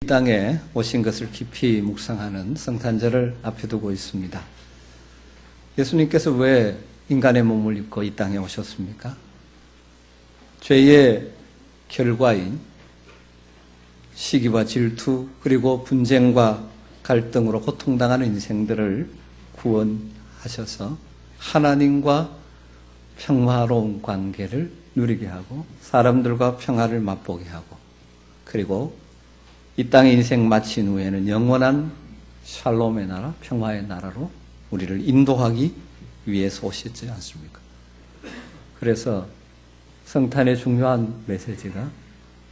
땅에 오신 것을 깊이 묵상하는 성탄절을 앞에 두고 있습니다. 예수님께서 왜 인간의 몸을 입고 이 땅에 오셨습니까? 죄의 결과인 시기와 질투 그리고 분쟁과 갈등으로 고통당하는 인생들을 구원하셔서 하나님과 평화로운 관계를 누리게 하고 사람들과 평화를 맛보게 하고 그리고 이 땅의 인생 마친 후에는 영원한 샬롬의 나라, 평화의 나라로 우리를 인도하기 위해서 오셨지 않습니까? 그래서 성탄의 중요한 메시지가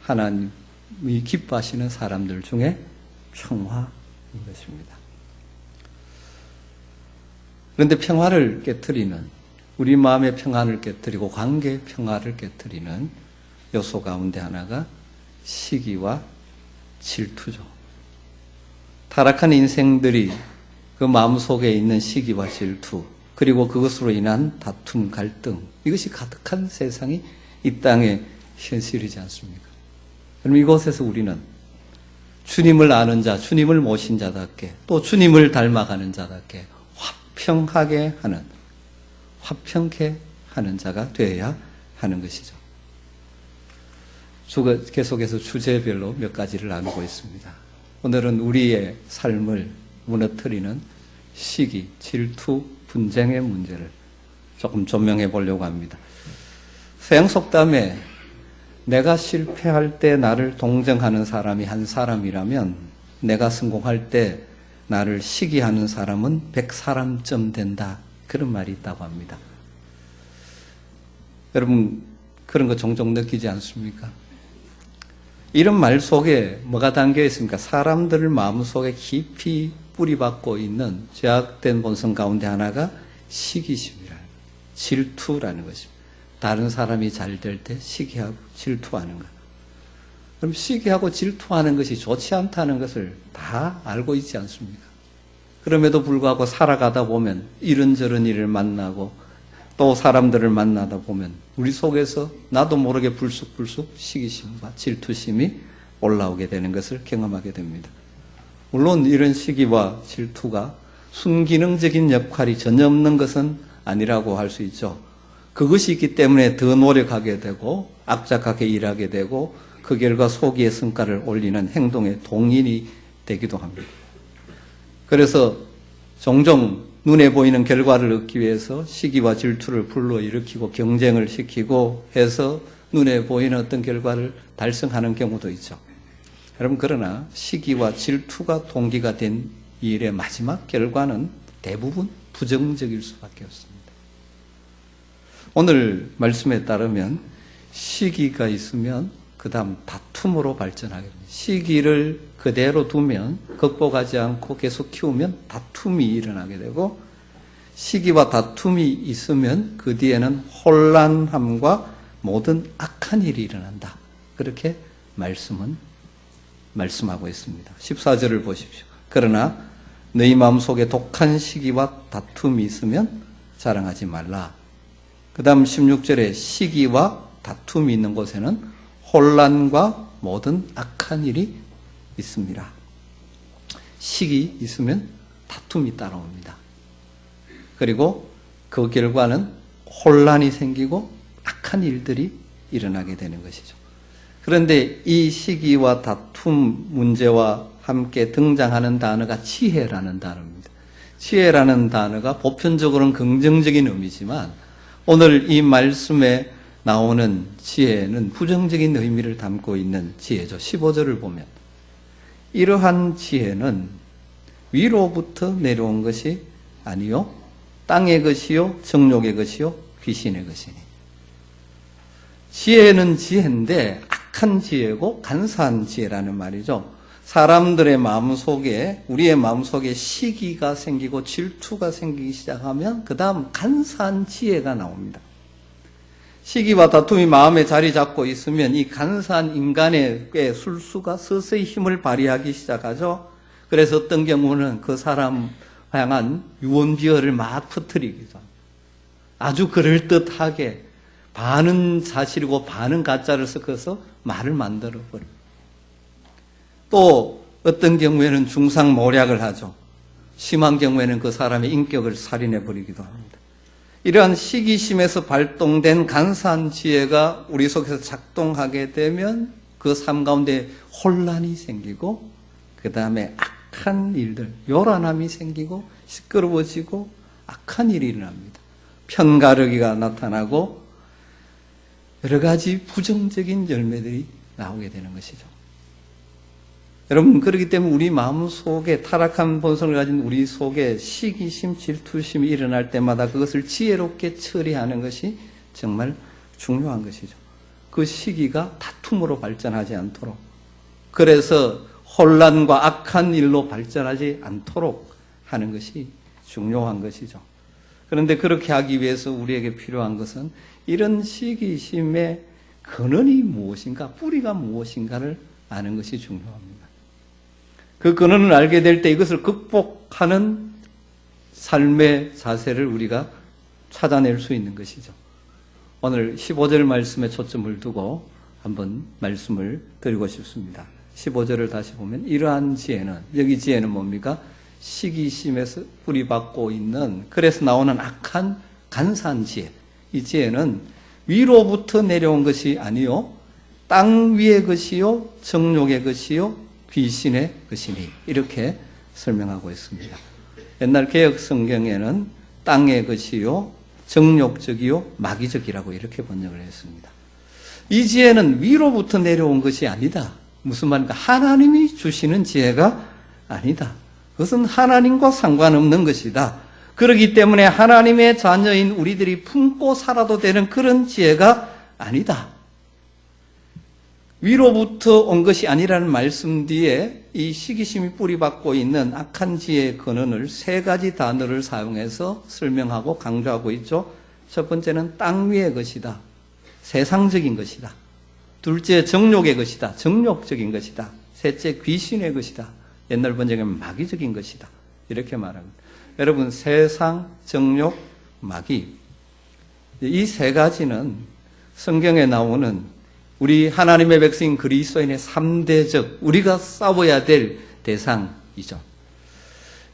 하나님이 기뻐하시는 사람들 중에 평화인 것입니다. 그런데 평화를 깨트리는 우리 마음의 평안을 깨트리고 관계의 평화를 깨트리는 요소 가운데 하나가 시기와 질투죠. 타락한 인생들이 그 마음속에 있는 시기와 질투 그리고 그것으로 인한 다툼, 갈등 이것이 가득한 세상이 이 땅의 현실이지 않습니까? 그럼 이곳에서 우리는 주님을 아는 자, 주님을 모신 자답게 또 주님을 닮아가는 자답게 화평하게 하는 화평케 하는 자가 되어야 하는 것이죠. 주가 계속해서 주제별로 몇 가지를 나누고 있습니다. 오늘은 우리의 삶을 무너뜨리는 시기, 질투, 분쟁의 문제를 조금 조명해 보려고 합니다. 서양 속담에 내가 실패할 때 나를 동정하는 사람이 한 사람이라면 내가 성공할 때 나를 시기하는 사람은 100사람쯤 된다. 그런 말이 있다고 합니다. 여러분 그런 거 종종 느끼지 않습니까? 이런 말 속에 뭐가 담겨 있습니까? 사람들 마음속에 깊이 뿌리박고 있는 죄악된 본성 가운데 하나가 시기심이라는 질투라는 것입니다. 다른 사람이 잘 될 때 시기하고 질투하는 것. 그럼 시기하고 질투하는 것이 좋지 않다는 것을 다 알고 있지 않습니까? 그럼에도 불구하고 살아가다 보면 이런저런 일을 만나고 또 사람들을 만나다 보면 우리 속에서 나도 모르게 불쑥불쑥 시기심과 질투심이 올라오게 되는 것을 경험하게 됩니다. 물론 이런 시기와 질투가 순기능적인 역할이 전혀 없는 것은 아니라고 할 수 있죠. 그것이 있기 때문에 더 노력하게 되고 악착하게 일하게 되고 그 결과 소기의 성과를 올리는 행동의 동인이 되기도 합니다. 그래서 종종 눈에 보이는 결과를 얻기 위해서 시기와 질투를 불러일으키고 경쟁을 시키고 해서 눈에 보이는 어떤 결과를 달성하는 경우도 있죠. 여러분 그러나 시기와 질투가 동기가 된 일의 마지막 결과는 대부분 부정적일 수밖에 없습니다. 오늘 말씀에 따르면 시기가 있으면 그 다음 다툼으로 발전하게 됩니다. 시기를 그대로 두면 극복하지 않고 계속 키우면 다툼이 일어나게 되고 시기와 다툼이 있으면 그 뒤에는 혼란함과 모든 악한 일이 일어난다. 그렇게 말씀하고 있습니다. 14절을 보십시오. 그러나 너희 마음속에 독한 시기와 다툼이 있으면 자랑하지 말라. 그 다음 16절에 시기와 다툼이 있는 곳에는 혼란과 모든 악한 일이 있습니다. 시기 있으면 다툼이 따라옵니다. 그리고 그 결과는 혼란이 생기고 악한 일들이 일어나게 되는 것이죠. 그런데 이 시기와 다툼 문제와 함께 등장하는 단어가 지혜라는 단어입니다. 지혜라는 단어가 보편적으로는 긍정적인 의미지만 오늘 이 말씀에 나오는 지혜는 부정적인 의미를 담고 있는 지혜죠. 15절을 보면 이러한 지혜는 위로부터 내려온 것이 아니요 땅의 것이요 정욕의 것이요 귀신의 것이니. 지혜는 지혜인데 악한 지혜고 간사한 지혜라는 말이죠. 사람들의 마음속에 우리의 마음속에 시기가 생기고 질투가 생기기 시작하면 그 다음 간사한 지혜가 나옵니다. 시기와 다툼이 마음에 자리 잡고 있으면 이 간사한 인간의 꽤 술수가 서서히 힘을 발휘하기 시작하죠. 그래서 어떤 경우는 그 사람 향한 유언비어를 막 퍼뜨리기도 합니다. 아주 그럴듯하게 반은 사실이고 반은 가짜를 섞어서 말을 만들어버립니다. 또 어떤 경우에는 중상모략을 하죠. 심한 경우에는 그 사람의 인격을 살인해버리기도 합니다. 이러한 시기심에서 발동된 간사한 지혜가 우리 속에서 작동하게 되면 그 삶 가운데 혼란이 생기고 그 다음에 악한 일들, 요란함이 생기고 시끄러워지고 악한 일이 일어납니다. 편가르기가 나타나고 여러 가지 부정적인 열매들이 나오게 되는 것이죠. 여러분, 그렇기 때문에 우리 마음 속에 타락한 본성을 가진 우리 속에 시기심, 질투심이 일어날 때마다 그것을 지혜롭게 처리하는 것이 정말 중요한 것이죠. 그 시기가 다툼으로 발전하지 않도록, 그래서 혼란과 악한 일로 발전하지 않도록 하는 것이 중요한 것이죠. 그런데 그렇게 하기 위해서 우리에게 필요한 것은 이런 시기심의 근원이 무엇인가, 뿌리가 무엇인가를 아는 것이 중요합니다. 그 근원을 알게 될 때 이것을 극복하는 삶의 자세를 우리가 찾아낼 수 있는 것이죠. 오늘 15절 말씀에 초점을 두고 한번 말씀을 드리고 싶습니다. 15절을 다시 보면 이러한 지혜는, 여기 지혜는 뭡니까? 시기심에서 뿌리박고 있는, 그래서 나오는 악한 간사한 지혜. 이 지혜는 위로부터 내려온 것이 아니요 땅 위의 것이요 정욕의 것이요 귀신의 것이니, 이렇게 설명하고 있습니다. 옛날 개역 성경에는 땅의 것이요 정욕적이요 마귀적이라고 이렇게 번역을 했습니다. 이 지혜는 위로부터 내려온 것이 아니다. 무슨 말인가? 하나님이 주시는 지혜가 아니다. 그것은 하나님과 상관없는 것이다. 그렇기 때문에 하나님의 자녀인 우리들이 품고 살아도 되는 그런 지혜가 아니다. 위로부터 온 것이 아니라는 말씀 뒤에 이 시기심이 뿌리박고 있는 악한 지혜의 근원을 세 가지 단어를 사용해서 설명하고 강조하고 있죠. 첫 번째는 땅 위의 것이다. 세상적인 것이다. 둘째, 정욕의 것이다. 정욕적인 것이다. 셋째, 귀신의 것이다. 옛날 번역에는 마귀적인 것이다. 이렇게 말합니다. 여러분, 세상, 정욕, 마귀, 이 세 가지는 성경에 나오는 우리 하나님의 백성인 그리스도인의 3대적 우리가 싸워야 될 대상이죠.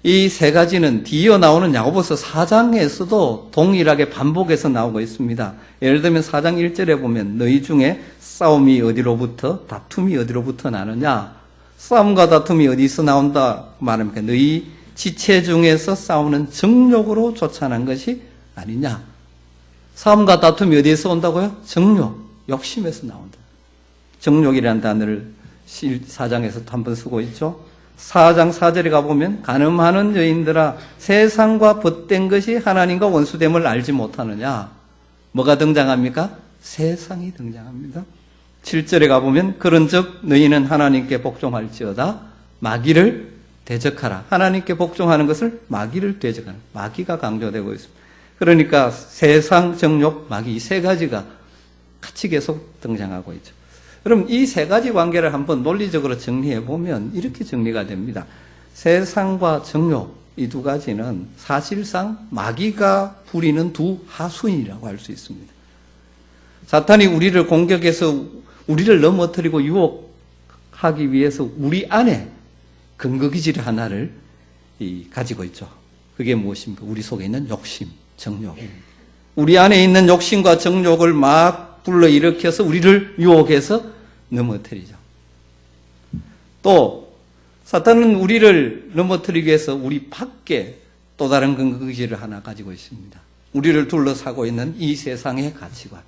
이 세 가지는 뒤이어 나오는 야고보서 4장에서도 동일하게 반복해서 나오고 있습니다. 예를 들면 4장 1절에 보면 너희 중에 싸움이 어디로부터, 다툼이 어디로부터 나느냐? 싸움과 다툼이 어디서 나온다 말합니까? 너희 지체 중에서 싸우는 정욕으로 쫓아난 것이 아니냐? 싸움과 다툼이 어디에서 온다고요? 정욕, 욕심에서 나온다. 정욕이라는 단어를 4장에서 한번 쓰고 있죠. 4장 4절에 가보면 간음하는 여인들아 세상과 벗된 것이 하나님과 원수됨을 알지 못하느냐. 뭐가 등장합니까? 세상이 등장합니다. 7절에 가보면 그런즉 너희는 하나님께 복종할지어다 마귀를 대적하라. 하나님께 복종하는 것을 마귀를 대적하는, 마귀가 강조되고 있습니다. 그러니까 세상, 정욕, 마귀 이 세 가지가 같이 계속 등장하고 있죠. 그럼 이 세 가지 관계를 한번 논리적으로 정리해 보면 이렇게 정리가 됩니다. 세상과 정욕, 이 두 가지는 사실상 마귀가 부리는 두 하수인이라고 할 수 있습니다. 사탄이 우리를 공격해서 우리를 넘어뜨리고 유혹하기 위해서 우리 안에 근거기질 하나를 가지고 있죠. 그게 무엇입니까? 우리 속에 있는 욕심, 정욕. 우리 안에 있는 욕심과 정욕을 막 불러일으켜서 우리를 유혹해서 넘어뜨리죠. 또 사탄은 우리를 넘어뜨리기 위해서 우리 밖에 또 다른 근거기질을 하나 가지고 있습니다. 우리를 둘러싸고 있는 이 세상의 가치관.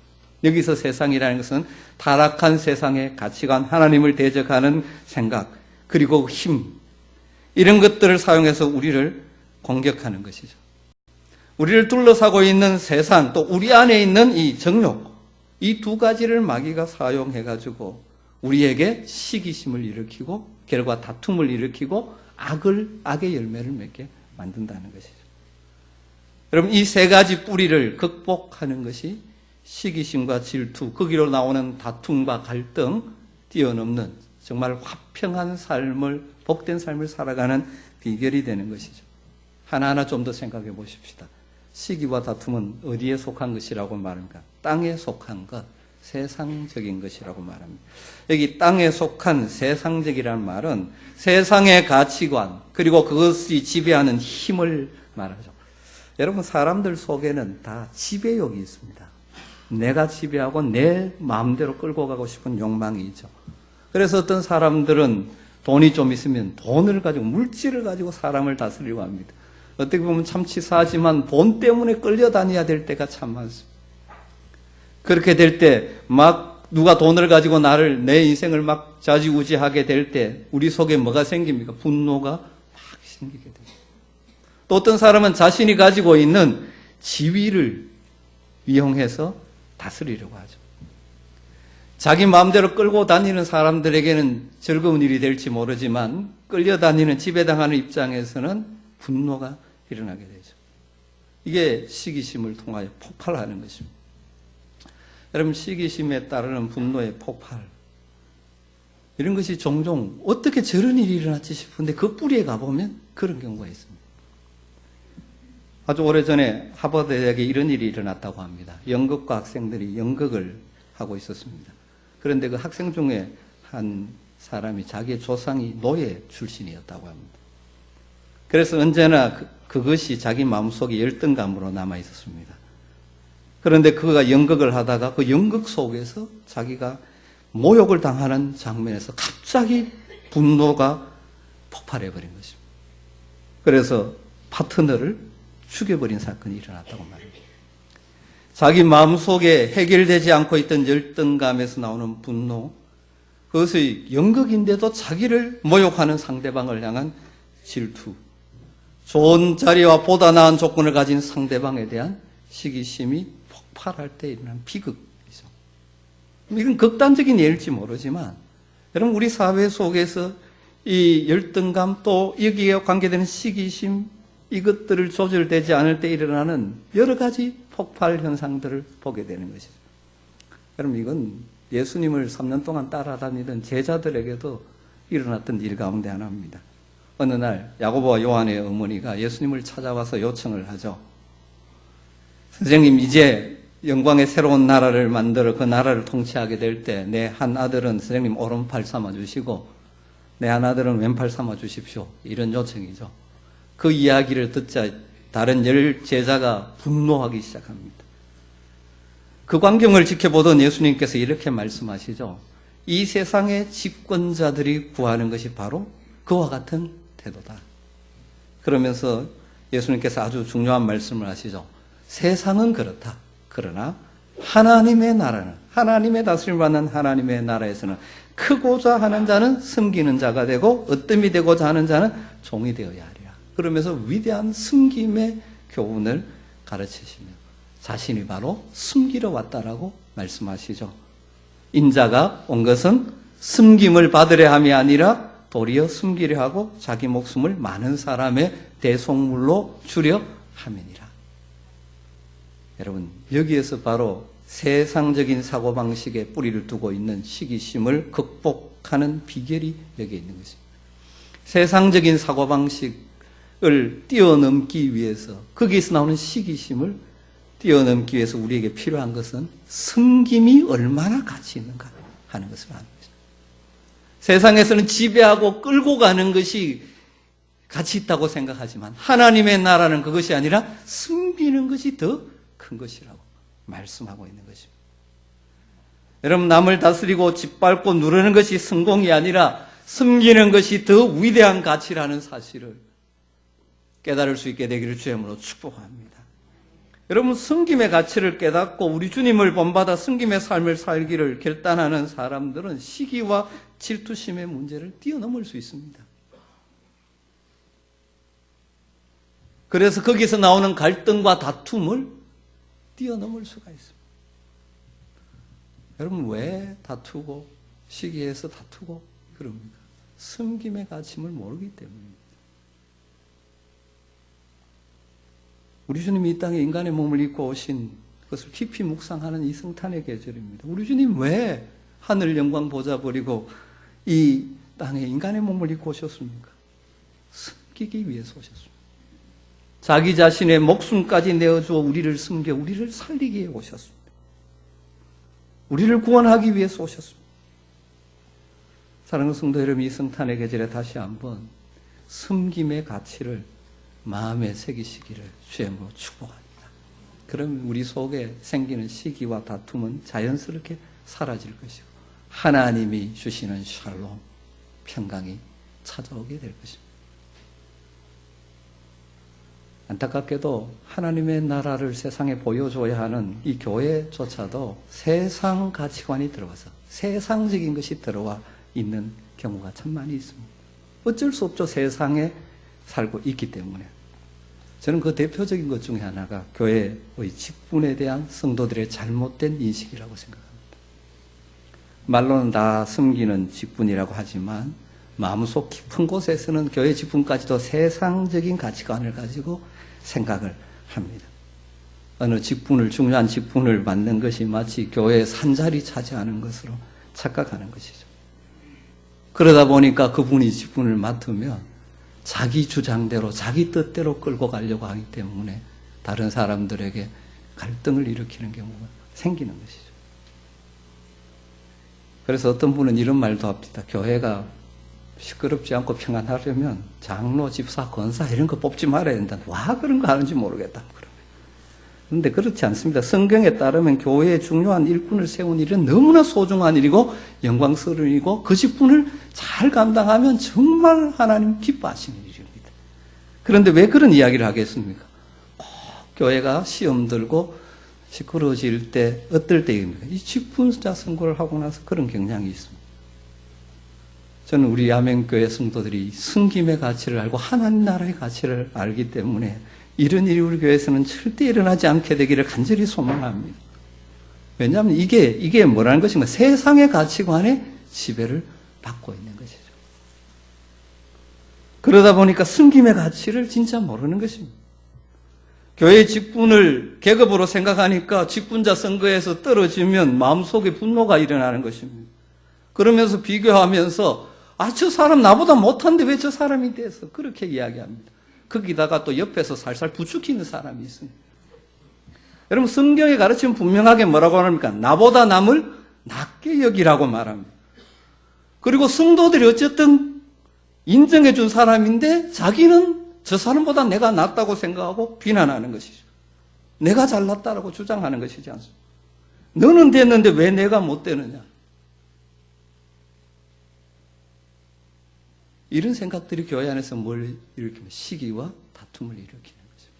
여기서 세상이라는 것은 타락한 세상의 가치관, 하나님을 대적하는 생각, 그리고 힘, 이런 것들을 사용해서 우리를 공격하는 것이죠. 우리를 둘러싸고 있는 세상, 또 우리 안에 있는 이 정욕, 이 두 가지를 마귀가 사용해가지고 우리에게 시기심을 일으키고 결과 다툼을 일으키고 악의 열매를 맺게 만든다는 것이죠. 여러분, 이 세 가지 뿌리를 극복하는 것이 시기심과 질투, 거기로 나오는 다툼과 갈등, 뛰어넘는 정말 화평한 삶을, 복된 삶을 살아가는 비결이 되는 것이죠. 하나하나 좀 더 생각해 보십시다. 시기와 다툼은 어디에 속한 것이라고 말합니까? 땅에 속한 것, 세상적인 것이라고 말합니다. 여기 땅에 속한 세상적이라는 말은 세상의 가치관 그리고 그것이 지배하는 힘을 말하죠. 여러분, 사람들 속에는 다 지배욕이 있습니다. 내가 지배하고 내 마음대로 끌고 가고 싶은 욕망이 있죠. 그래서 어떤 사람들은 돈이 좀 있으면 돈을 가지고, 물질을 가지고 사람을 다스리려고 합니다. 어떻게 보면 참 치사하지만 돈 때문에 끌려다녀야 될 때가 참 많습니다. 그렇게 될 때 막 누가 돈을 가지고 내 인생을 막 좌지우지하게 될 때 우리 속에 뭐가 생깁니까? 분노가 막 생기게 됩니다. 또 어떤 사람은 자신이 가지고 있는 지위를 이용해서 다스리려고 하죠. 자기 마음대로 끌고 다니는 사람들에게는 즐거운 일이 될지 모르지만 끌려다니는, 지배당하는 입장에서는 분노가 일어나게 되죠. 이게 시기심을 통하여 폭발하는 것입니다. 여러분, 시기심에 따르는 분노의 폭발, 이런 것이 종종 어떻게 저런 일이 일어났지 싶은데 그 뿌리에 가보면 그런 경우가 있습니다. 아주 오래전에 하버드 대학에 이런 일이 일어났다고 합니다. 연극과 학생들이 연극을 하고 있었습니다. 그런데 그 학생 중에 한 사람이 자기의 조상이 노예 출신이었다고 합니다. 그래서 언제나 그것이 자기 마음속에 열등감으로 남아 있었습니다. 그런데 그가 연극을 하다가 그 연극 속에서 자기가 모욕을 당하는 장면에서 갑자기 분노가 폭발해버린 것입니다. 그래서 파트너를 죽여버린 사건이 일어났다고 말합니다. 자기 마음속에 해결되지 않고 있던 열등감에서 나오는 분노, 그것이 연극인데도 자기를 모욕하는 상대방을 향한 질투, 좋은 자리와 보다 나은 조건을 가진 상대방에 대한 시기심이 폭발할 때 일어난 비극이죠. 이건 극단적인 예일지 모르지만 여러분, 우리 사회 속에서 이 열등감 또 여기에 관계되는 시기심, 이것들을 조절되지 않을 때 일어나는 여러 가지 폭발 현상들을 보게 되는 것이죠. 여러분, 이건 예수님을 3년 동안 따라다니던 제자들에게도 일어났던 일 가운데 하나입니다. 어느 날 야고보와 요한의 어머니가 예수님을 찾아와서 요청을 하죠. 선생님, 이제 영광의 새로운 나라를 만들어 그 나라를 통치하게 될 때 내 한 아들은 선생님 오른팔 삼아 주시고 내 한 아들은 왼팔 삼아 주십시오. 이런 요청이죠. 그 이야기를 듣자 다른 10제자가 분노하기 시작합니다. 그 광경을 지켜보던 예수님께서 이렇게 말씀하시죠. 이 세상의 집권자들이 구하는 것이 바로 그와 같은 태도다. 그러면서 예수님께서 아주 중요한 말씀을 하시죠. 세상은 그렇다. 그러나 하나님의 나라는, 하나님의 다스림을 받는 하나님의 나라에서는 크고자 하는 자는 섬기는 자가 되고 어뜸이 되고자 하는 자는 종이 되어야 하리라. 그러면서 위대한 섬김의 교훈을 가르치시며 자신이 바로 섬기러 왔다라고 말씀하시죠. 인자가 온 것은 섬김을 받으려 함이 아니라 도리어 섬기려 하고 자기 목숨을 많은 사람의 대속물로 주려 함이니라. 여러분, 여기에서 바로 세상적인 사고방식에 뿌리를 두고 있는 시기심을 극복하는 비결이 여기에 있는 것입니다. 세상적인 사고방식을 뛰어넘기 위해서, 거기에서 나오는 시기심을 뛰어넘기 위해서 우리에게 필요한 것은 섬김이 얼마나 가치 있는가 하는 것을 아는 것입니다. 세상에서는 지배하고 끌고 가는 것이 가치 있다고 생각하지만 하나님의 나라는 그것이 아니라 섬기는 것이 더 큰 것이라고 말씀하고 있는 것입니다. 여러분, 남을 다스리고 짓밟고 누르는 것이 성공이 아니라 섬기는 것이 더 위대한 가치라는 사실을 깨달을 수 있게 되기를 주님으로 축복합니다. 여러분, 섬김의 가치를 깨닫고 우리 주님을 본받아 섬김의 삶을 살기를 결단하는 사람들은 시기와 질투심의 문제를 뛰어넘을 수 있습니다. 그래서 거기서 나오는 갈등과 다툼을 뛰어넘을 수가 있습니다. 여러분, 왜 다투고 시기해서 다투고 그럽니까? 섬김의 가치를 모르기 때문입니다. 우리 주님이 이 땅에 인간의 몸을 입고 오신 것을 깊이 묵상하는 이 성탄의 계절입니다. 우리 주님 왜 하늘 영광 보좌 버리고 이 땅에 인간의 몸을 입고 오셨습니까? 섬기기 위해서 오셨습니다. 자기 자신의 목숨까지 내어주어 우리를 섬겨 우리를 살리기 위해 오셨습니다. 우리를 구원하기 위해서 오셨습니다. 사랑하는 성도 여러분, 이 성탄의 계절에 다시 한번 섬김의 가치를 마음에 새기시기를 주님으로 축복합니다. 그럼 우리 속에 생기는 시기와 다툼은 자연스럽게 사라질 것이고 하나님이 주시는 샬롬, 평강이 찾아오게 될 것입니다. 안타깝게도 하나님의 나라를 세상에 보여줘야 하는 이 교회조차도 세상 가치관이 들어와서 세상적인 것이 들어와 있는 경우가 참 많이 있습니다. 어쩔 수 없죠. 세상에 살고 있기 때문에. 저는 그 대표적인 것 중에 하나가 교회의 직분에 대한 성도들의 잘못된 인식이라고 생각합니다. 말로는 다 섬기는 직분이라고 하지만 마음속 깊은 곳에서는 교회 직분까지도 세상적인 가치관을 가지고 생각을 합니다. 어느 직분을, 중요한 직분을 맡는 것이 마치 교회의 산자리 차지하는 것으로 착각하는 것이죠. 그러다 보니까 그분이 직분을 맡으면 자기 주장대로, 자기 뜻대로 끌고 가려고 하기 때문에 다른 사람들에게 갈등을 일으키는 경우가 생기는 것이죠. 그래서 어떤 분은 이런 말도 합니다. 교회가 시끄럽지 않고 평안하려면 장로, 집사, 권사 이런 거 뽑지 말아야 된다. 와 그런 거 하는지 모르겠다. 그런데 그렇지 않습니다. 성경에 따르면 교회의 중요한 일꾼을 세운 일은 너무나 소중한 일이고 영광스러운 일이고 그 직분을 잘 감당하면 정말 하나님 기뻐하시는 일입니다. 그런데 왜 그런 이야기를 하겠습니까? 꼭 교회가 시험 들고 시끄러워질 때 어떨 때입니까? 이 직분자 선거를 하고 나서 그런 경향이 있습니다. 저는 우리 야맹교회 성도들이 섬김의 가치를 알고 하나님 나라의 가치를 알기 때문에 이런 일이 우리 교회에서는 절대 일어나지 않게 되기를 간절히 소망합니다. 왜냐하면 이게 뭐라는 것인가? 세상의 가치관에 지배를 받고 있는 것이죠. 그러다 보니까 섬김의 가치를 진짜 모르는 것입니다. 교회의 직분을 계급으로 생각하니까 직분자 선거에서 떨어지면 마음속에 분노가 일어나는 것입니다. 그러면서 비교하면서 저 사람 나보다 못한데 왜 저 사람이 돼서 그렇게 이야기합니다. 거기다가 또 옆에서 살살 부추기는 사람이 있습니다. 여러분 성경의 가르침은 분명하게 뭐라고 합니까? 나보다 남을 낮게 여기라고 말합니다. 그리고 성도들이 어쨌든 인정해 준 사람인데 자기는 저 사람보다 내가 낫다고 생각하고 비난하는 것이죠. 내가 잘났다라고 주장하는 것이지 않습니까? 너는 됐는데 왜 내가 못 되느냐? 이런 생각들이 교회 안에서 뭘 일으키면 시기와 다툼을 일으키는 거죠.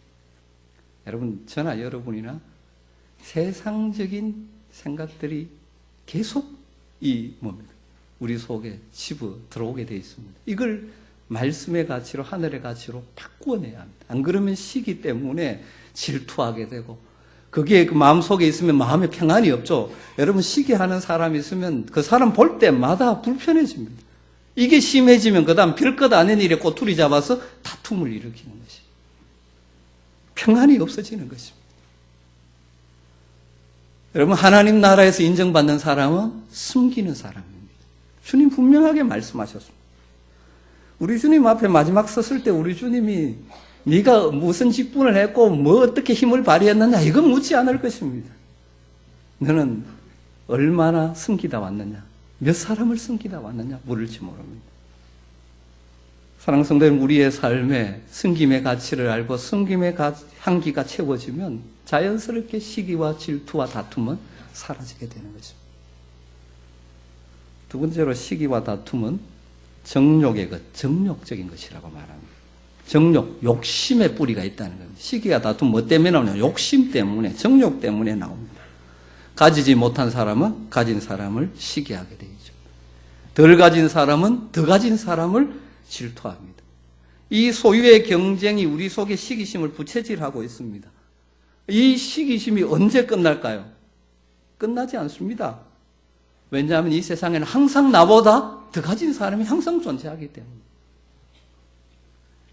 여러분, 저나 여러분이나 세상적인 생각들이 계속 우리 속에 집어 들어오게 되어 있습니다. 이걸 말씀의 가치로, 하늘의 가치로 바꾸어내야 합니다. 안 그러면 시기 때문에 질투하게 되고, 그게 그 마음속에 있으면 마음에 평안이 없죠. 여러분, 시기하는 사람이 있으면 그 사람 볼 때마다 불편해집니다. 이게 심해지면 그 다음 별것 아닌 일에 꼬투리 잡아서 다툼을 일으키는 것이 평안이 없어지는 것입니다. 여러분 하나님 나라에서 인정받는 사람은 숨기는 사람입니다. 주님 분명하게 말씀하셨습니다. 우리 주님 앞에 마지막 섰을 때 우리 주님이 네가 무슨 직분을 했고 뭐 어떻게 힘을 발휘했느냐 이건 묻지 않을 것입니다. 너는 얼마나 숨기다 왔느냐 몇 사람을 숨기다 왔느냐 물을지 모릅니다. 사랑하는 성도 여러분, 우리의 삶에 섬김의 가치를 알고 섬김의 향기가 채워지면 자연스럽게 시기와 질투와 다툼은 사라지게 되는 것입니다. 두 번째로 시기와 다툼은 정욕의 것, 정욕적인 것이라고 말합니다. 정욕, 욕심의 뿌리가 있다는 겁니다. 시기와 다툼 뭐 때문에 나오냐? 욕심 때문에, 정욕 때문에 나옵니다. 가지지 못한 사람은 가진 사람을 시기하게 되죠. 덜 가진 사람은 더 가진 사람을 질투합니다. 이 소유의 경쟁이 우리 속에 시기심을 부채질하고 있습니다. 이 시기심이 언제 끝날까요? 끝나지 않습니다. 왜냐하면 이 세상에는 항상 나보다 더 가진 사람이 항상 존재하기 때문에.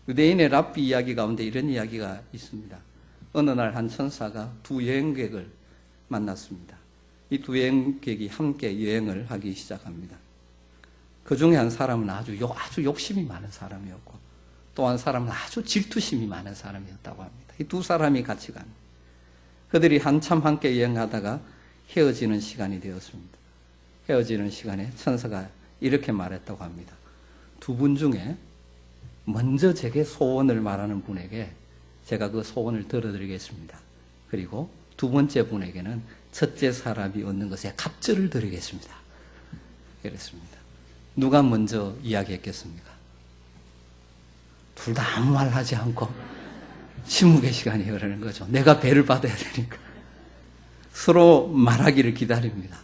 유대인의 랍비 이야기 가운데 이런 이야기가 있습니다. 어느 날 한 천사가 두 여행객을 만났습니다. 이 두 여행객이 함께 여행을 하기 시작합니다. 그 중에 한 사람은 아주 욕심이 많은 사람이었고 또 한 사람은 아주 질투심이 많은 사람이었다고 합니다. 이 두 사람이 같이 갑니다. 그들이 한참 함께 여행하다가 헤어지는 시간이 되었습니다. 헤어지는 시간에 천사가 이렇게 말했다고 합니다. 두 분 중에 먼저 제게 소원을 말하는 분에게 제가 그 소원을 들어드리겠습니다. 그리고 두 번째 분에게는 첫째 사람이 얻는 것에 갑절을 드리겠습니다. 그랬습니다. 누가 먼저 이야기했겠습니까? 둘 다 아무 말 하지 않고 침묵의 시간이 흐르는 거죠. 내가 배를 받아야 되니까. 서로 말하기를 기다립니다.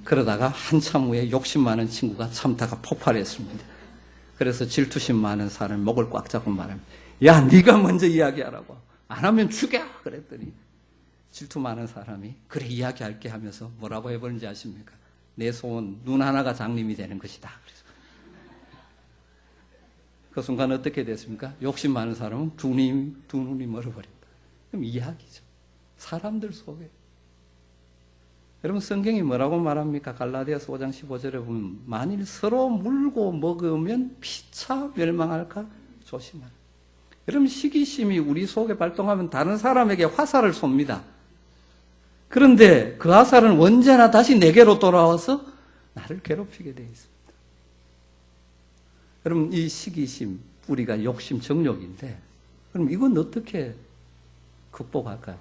그러다가 한참 후에 욕심 많은 친구가 참다가 폭발했습니다. 그래서 질투심 많은 사람이 목을 꽉 잡고 말합니다. 야, 네가 먼저 이야기하라고. 안 하면 죽여! 그랬더니 질투 많은 사람이 그래 이야기할게 하면서 뭐라고 해버린지 아십니까? 내 소원 눈 하나가 장님이 되는 것이다. 그래서 그 순간 어떻게 됐습니까? 욕심 많은 사람은 두 눈이 멀어버립니다. 그럼 이야기죠. 사람들 속에. 여러분 성경이 뭐라고 말합니까? 갈라디아서 5장 15절에 보면 만일 서로 물고 먹으면 피차 멸망할까 조심하라. 여러분 시기심이 우리 속에 발동하면 다른 사람에게 화살을 쏩니다. 그런데 그 화살은 언제나 다시 내게로 돌아와서 나를 괴롭히게 되어 있습니다. 여러분 이 시기심, 우리가 욕심, 정욕인데 그럼 이건 어떻게 극복할까요?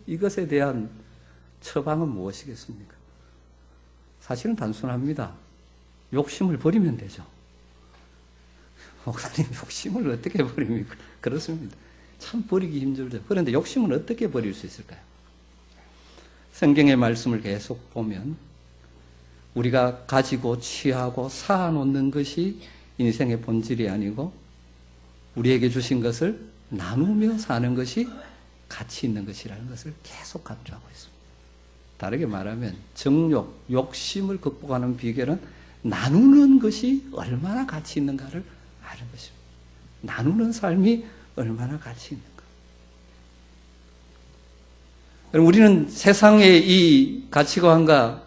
이것에 대한 처방은 무엇이겠습니까? 사실은 단순합니다. 욕심을 버리면 되죠. 목사님 욕심을 어떻게 버립니까? 그렇습니다. 참 버리기 힘들죠. 그런데 욕심은 어떻게 버릴 수 있을까요? 성경의 말씀을 계속 보면 우리가 가지고 취하고 쌓아놓는 것이 인생의 본질이 아니고 우리에게 주신 것을 나누며 사는 것이 가치 있는 것이라는 것을 계속 강조하고 있습니다. 다르게 말하면 정욕, 욕심을 극복하는 비결은 나누는 것이 얼마나 가치 있는가를 아는 것입니다. 나누는 삶이 얼마나 가치 있는가. 우리는 세상의 이 가치관과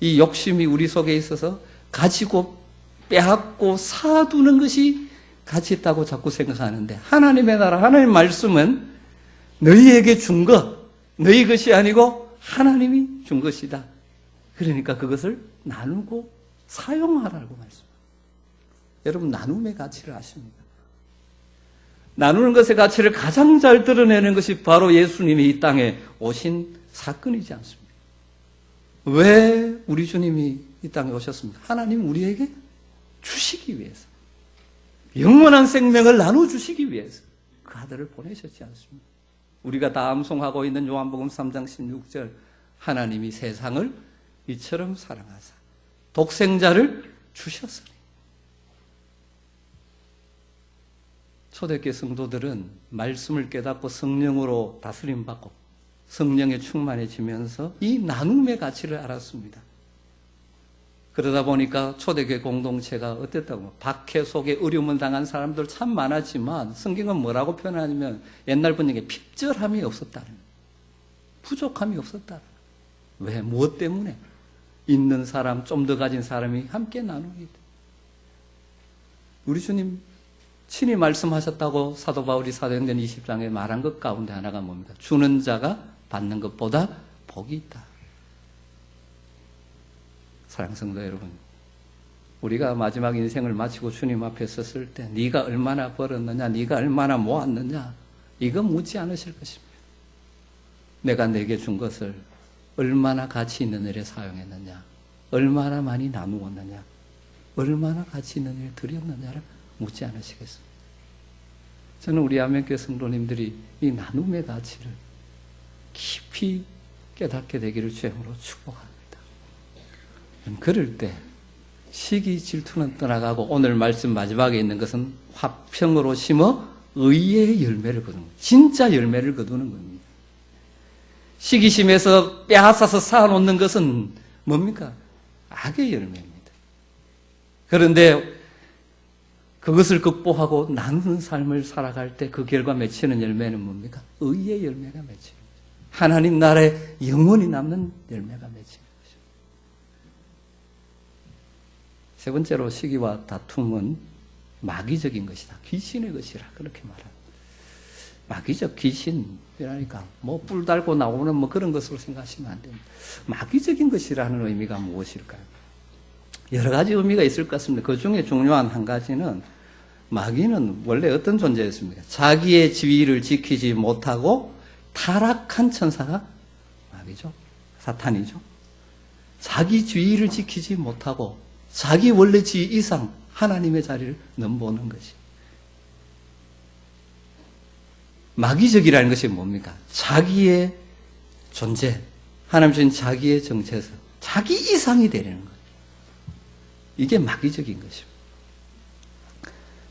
이 욕심이 우리 속에 있어서 가지고 빼앗고 사두는 것이 가치 있다고 자꾸 생각하는데 하나님의 나라, 하나님의 말씀은 너희에게 준 것, 너희 것이 아니고 하나님이 준 것이다. 그러니까 그것을 나누고 사용하라고 말씀합니다. 여러분 나눔의 가치를 아십니까? 나누는 것의 가치를 가장 잘 드러내는 것이 바로 예수님이 이 땅에 오신 사건이지 않습니까? 왜 우리 주님이 이 땅에 오셨습니까? 하나님 우리에게 주시기 위해서, 영원한 생명을 나눠주시기 위해서 그 아들을 보내셨지 않습니까? 우리가 다 암송하고 있는 요한복음 3장 16절 하나님이 세상을 이처럼 사랑하사 독생자를 주셨으니. 초대교회 성도들은 말씀을 깨닫고 성령으로 다스림받고 성령에 충만해지면서 이 나눔의 가치를 알았습니다. 그러다 보니까 초대교회 공동체가 어땠다고? 박해 속에 어려움을 당한 사람들 참 많았지만 성경은 뭐라고 표현하냐면 옛날 번역에 핍절함이 없었다는, 부족함이 없었다는. 왜? 무엇 때문에? 있는 사람, 좀 더 가진 사람이 함께 나누기 때문에. 우리 주님 친히 말씀하셨다고 사도 바울이 사도행전 20장에 말한 것 가운데 하나가 뭡니까? 주는 자가 받는 것보다 복이 있다. 사랑하는 성도 여러분, 우리가 마지막 인생을 마치고 주님 앞에 섰을 때 네가 얼마나 벌었느냐, 네가 얼마나 모았느냐, 이거 묻지 않으실 것입니다. 내가 내게 준 것을 얼마나 가치 있는 일에 사용했느냐, 얼마나 많이 나누었느냐, 얼마나 가치 있는 일에 드렸느냐를 묻지 않으시겠습니다. 저는 우리 아멘교회 성도님들이 이 나눔의 가치를 깊이 깨닫게 되기를 주님으로 축복합니다. 그럴 때 시기 질투는 떠나가고 오늘 말씀 마지막에 있는 것은 화평으로 심어 의의 열매를 거두는 거예요. 진짜 열매를 거두는 겁니다. 시기심에서 빼앗아서 쌓아놓는 것은 뭡니까? 악의 열매입니다. 그런데 그것을 극복하고 나누는 삶을 살아갈 때 그 결과 맺히는 열매는 뭡니까? 의의 열매가 맺히는 거죠. 하나님 나라에 영원히 남는 열매가 맺히는 거죠. 세 번째로 시기와 다툼은 마귀적인 것이다. 귀신의 것이라 그렇게 말합니다. 마귀적 귀신이라니까 뭐 뿔 달고 나오는 뭐 그런 것으로 생각하시면 안 됩니다. 마귀적인 것이라는 의미가 무엇일까요? 여러 가지 의미가 있을 것 같습니다. 그 중에 중요한 한 가지는 마귀는 원래 어떤 존재였습니까? 자기의 지위를 지키지 못하고 타락한 천사가 마귀죠. 사탄이죠. 자기 지위를 지키지 못하고 자기 원래 지위 이상 하나님의 자리를 넘보는 것이. 마귀적이라는 것이 뭡니까? 자기의 존재, 하나님 주신 자기의 정체성, 자기 이상이 되려는 거예요. 이게 마귀적인 것입니다.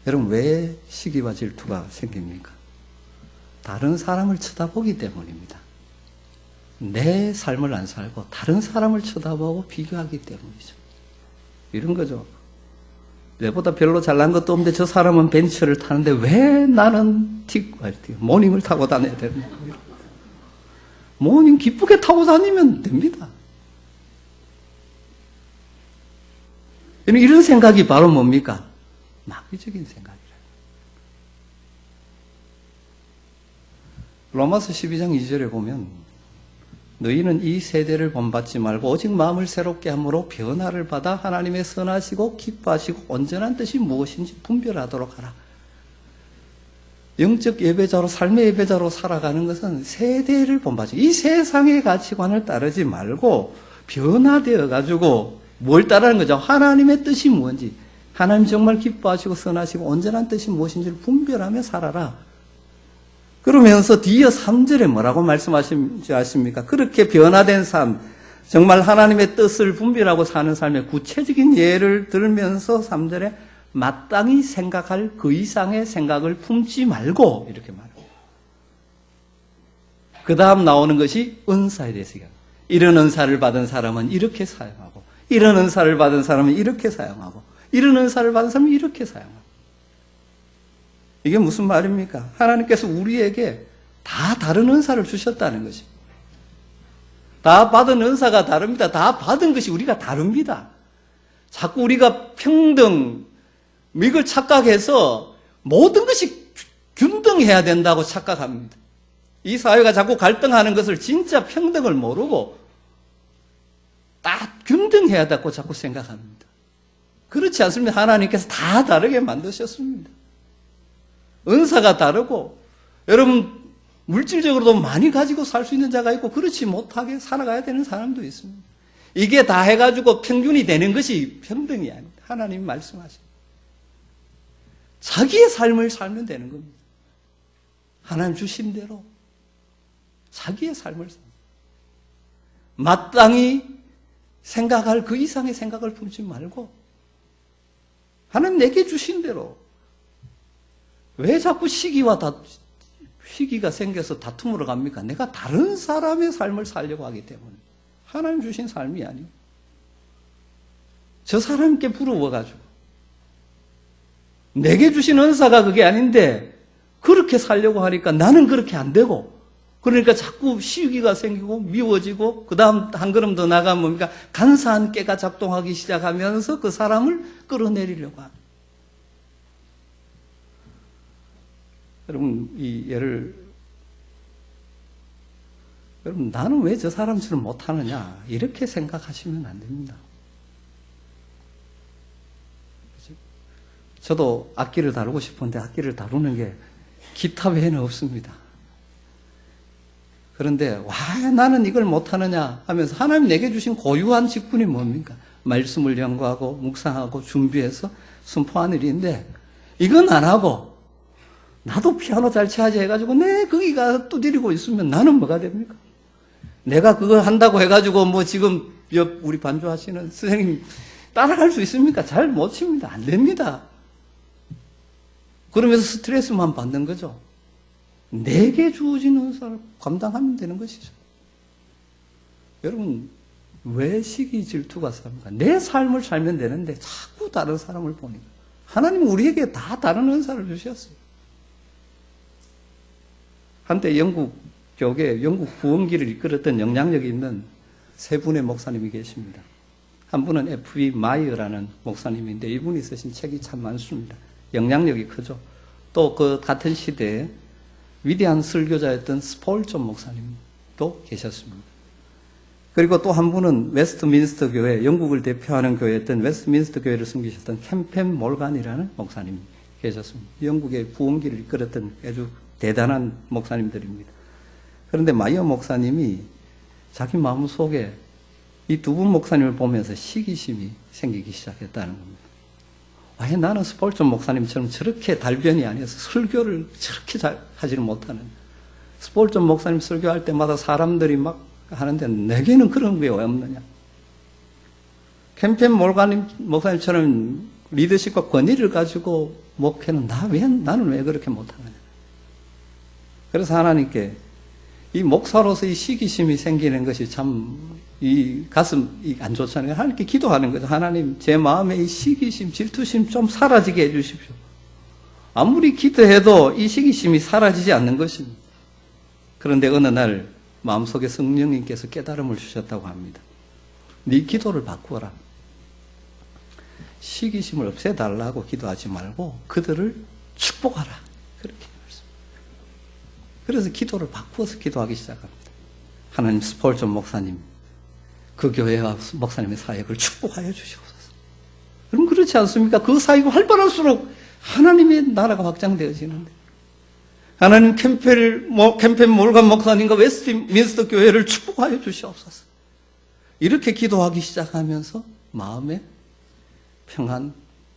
여러분, 왜 시기와 질투가 생깁니까? 다른 사람을 쳐다보기 때문입니다. 내 삶을 안 살고 다른 사람을 쳐다보고 비교하기 때문이죠. 이런 거죠. 내보다 별로 잘난 것도 없는데 저 사람은 벤츠를 타는데 왜 나는 모닝을 타고 다녀야 되는 거예요? 모닝 기쁘게 타고 다니면 됩니다. 이런 생각이 바로 뭡니까? 마귀적인 생각이라. 로마서 12장 2절에 보면 너희는 이 세대를 본받지 말고 오직 마음을 새롭게 함으로 변화를 받아 하나님의 선하시고 기뻐하시고 온전한 뜻이 무엇인지 분별하도록 하라. 영적 예배자로 삶의 예배자로 살아가는 것은 세대를 본받지, 이 세상의 가치관을 따르지 말고 변화되어 가지고 뭘 따르는 거죠? 하나님의 뜻이 무엇인지, 하나님 정말 기뻐하시고 선하시고 온전한 뜻이 무엇인지를 분별하며 살아라. 그러면서 뒤에 3절에 뭐라고 말씀하시는지 아십니까? 그렇게 변화된 삶, 정말 하나님의 뜻을 분별하고 사는 삶의 구체적인 예를 들면서 3절에 마땅히 생각할 그 이상의 생각을 품지 말고 이렇게 말합니다. 그 다음 나오는 것이 은사에 대해서 얘기합니다. 이런 은사를 받은 사람은 이렇게 사용하고, 이런 은사를 받은 사람은 이렇게 사용하고, 이런 은사를 받은 사람은 이렇게 사용하고. 이게 무슨 말입니까? 하나님께서 우리에게 다 다른 은사를 주셨다는 것입니다. 다 받은 은사가 다릅니다. 다 받은 것이 우리가 다릅니다. 자꾸 우리가 평등, 이걸 착각해서 모든 것이 균등해야 된다고 착각합니다. 이 사회가 자꾸 갈등하는 것을 진짜 평등을 모르고 다 균등해야 된다고 자꾸 생각합니다. 그렇지 않습니다. 하나님께서 다 다르게 만드셨습니다. 은사가 다르고, 여러분, 물질적으로도 많이 가지고 살 수 있는 자가 있고, 그렇지 못하게 살아가야 되는 사람도 있습니다. 이게 다 해가지고 평균이 되는 것이 평등이 아닙니다. 하나님 말씀하십니다. 자기의 삶을 살면 되는 겁니다. 하나님 주신 대로 자기의 삶을 살면. 마땅히 생각할 그 이상의 생각을 품지 말고, 하나님 내게 주신 대로. 왜 자꾸 시기가 생겨서 다툼으로 갑니까? 내가 다른 사람의 삶을 살려고 하기 때문에. 하나님 주신 삶이 아니고. 저 사람께 부러워가지고. 내게 주신 은사가 그게 아닌데, 그렇게 살려고 하니까 나는 그렇게 안 되고, 그러니까 자꾸 시기가 생기고, 미워지고, 그 다음 한 걸음 더 나가면 뭡니까? 간사한 깨가 작동하기 시작하면서 그 사람을 끌어내리려고 합니다. 여러분, 여러분, 나는 왜 저 사람처럼 못하느냐, 이렇게 생각하시면 안 됩니다. 저도 악기를 다루고 싶은데 악기를 다루는 게 기타 외에는 없습니다. 그런데 와, 나는 이걸 못하느냐 하면서 하나님 내게 주신 고유한 직분이 뭡니까? 말씀을 연구하고 묵상하고 준비해서 선포하는 일인데, 이건 안 하고 나도 피아노 잘 쳐야지 해가지고 거기가 두드리고 있으면 나는 뭐가 됩니까? 내가 그거 한다고 해가지고 뭐 지금 옆 우리 반주하시는 선생님 따라갈 수 있습니까? 잘 못 칩니다. 안 됩니다. 그러면서 스트레스만 받는 거죠. 내게 주어진 은사를 감당하면 되는 것이죠. 여러분, 왜 시기 질투가 삽니까? 내 삶을 살면 되는데 자꾸 다른 사람을 보니까. 하나님은 우리에게 다 다른 은사를 주셨어요. 한때 영국 교계, 영국 부흥기를 이끌었던 영향력이 있는 세 분의 목사님이 계십니다. 한 분은 F.B. 마이어라는 목사님인데, 이분이 쓰신 책이 참 많습니다. 영향력이 크죠. 또 그 같은 시대에 위대한 설교자였던 스폴전 목사님도 계셨습니다. 그리고 또 한 분은 웨스트민스터 교회, 영국을 대표하는 교회였던 웨스트민스터 교회를 섬기셨던 캠펜 몰간이라는 목사님 계셨습니다. 영국의 부흥기를 이끌었던 아주 대단한 목사님들입니다. 그런데 마이어 목사님이 자기 마음속에 이 두 분 목사님을 보면서 시기심이 생기기 시작했다는 겁니다. 왜 나는 스폴전 목사님처럼 저렇게 달변이 아니어서 설교를 저렇게 잘 하지를 못하는, 스폴전 목사님 설교할 때마다 사람들이 막 하는데 내게는 그런 게 왜 없느냐. 캠펜 몰간 목사님처럼 리더십과 권위를 가지고 목회는 나는 왜 그렇게 못하느냐. 그래서 하나님께 이 목사로서 이 시기심이 생기는 것이 참 이 가슴이 안 좋잖아요. 하나님께 기도하는 거죠. 하나님, 제 마음에 이 시기심, 질투심 좀 사라지게 해주십시오. 아무리 기도해도 이 시기심이 사라지지 않는 것입니다. 그런데 어느 날 마음속에 성령님께서 깨달음을 주셨다고 합니다. 네 기도를 바꾸어라. 시기심을 없애달라고 기도하지 말고 그들을 축복하라. 그렇게 말씀합니다. 그래서 기도를 바꾸어서 기도하기 시작합니다. 하나님, 스폴전 목사님, 그 교회와 목사님의 사역을 축복하여 주시옵소서. 그럼 그렇지 않습니까? 그 사역이 활발할수록 하나님의 나라가 확장되어지는데, 하나님 캠펜 몰간 목사님과 웨스트민스터 교회를 축복하여 주시옵소서. 이렇게 기도하기 시작하면서 마음에 평안,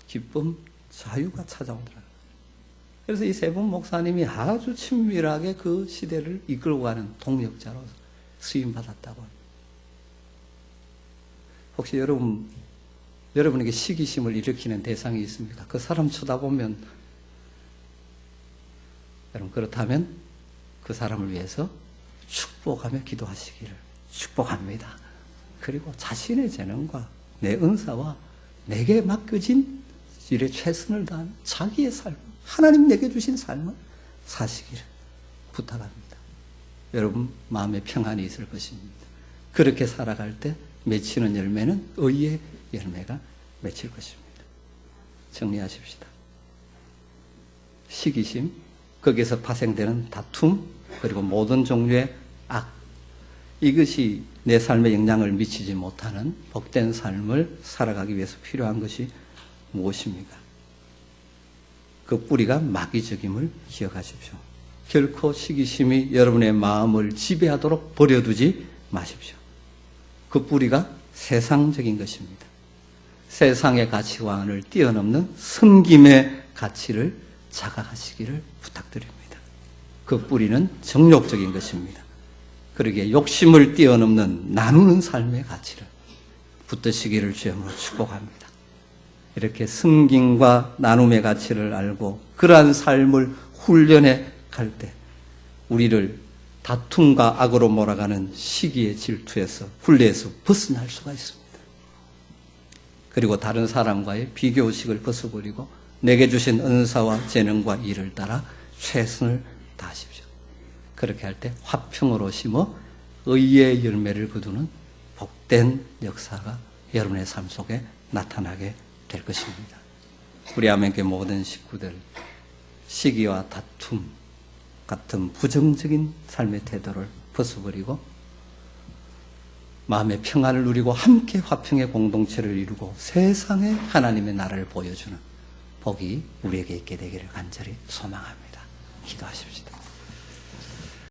기쁨, 자유가 찾아오더라고요. 그래서 이 세 분 목사님이 아주 친밀하게 그 시대를 이끌고 가는 동력자로 수임받았다고 합니다. 혹시 여러분에게 시기심을 일으키는 대상이 있습니까? 그 사람 쳐다보면, 여러분, 그렇다면 그 사람을 위해서 축복하며 기도하시기를 축복합니다. 그리고 자신의 재능과 내 은사와 내게 맡겨진 일에 최선을 다한 자기의 삶, 하나님 내게 주신 삶을 사시기를 부탁합니다. 여러분 마음에 평안이 있을 것입니다. 그렇게 살아갈 때 맺히는 열매는 의의 열매가 맺힐 것입니다. 정리하십시다. 시기심, 거기에서 파생되는 다툼, 그리고 모든 종류의 악, 이것이 내 삶에 영향을 미치지 못하는 복된 삶을 살아가기 위해서 필요한 것이 무엇입니까? 그 뿌리가 마귀적임을 기억하십시오. 결코 시기심이 여러분의 마음을 지배하도록 버려두지 마십시오. 그 뿌리가 세상적인 것입니다. 세상의 가치관을 뛰어넘는 섬김의 가치를 자각하시기를 부탁드립니다. 그 뿌리는 정욕적인 것입니다. 그러기에 욕심을 뛰어넘는 나누는 삶의 가치를 붙드시기를 주님으로 축복합니다. 이렇게 섬김과 나눔의 가치를 알고 그러한 삶을 훈련해 갈 때 우리를 다툼과 악으로 몰아가는 시기의 질투에서, 훈례에서 벗어날 수가 있습니다. 그리고 다른 사람과의 비교의식을 벗어버리고 내게 주신 은사와 재능과 일을 따라 최선을 다하십시오. 그렇게 할 때 화평으로 심어 의의 열매를 거두는 복된 역사가 여러분의 삶 속에 나타나게 될 것입니다. 우리 아멘교회 모든 식구들, 시기와 다툼 같은 부정적인 삶의 태도를 벗어버리고 마음의 평안을 누리고 함께 화평의 공동체를 이루고 세상에 하나님의 나라를 보여주는 복이 우리에게 있게 되기를 간절히 소망합니다. 기도하십시다.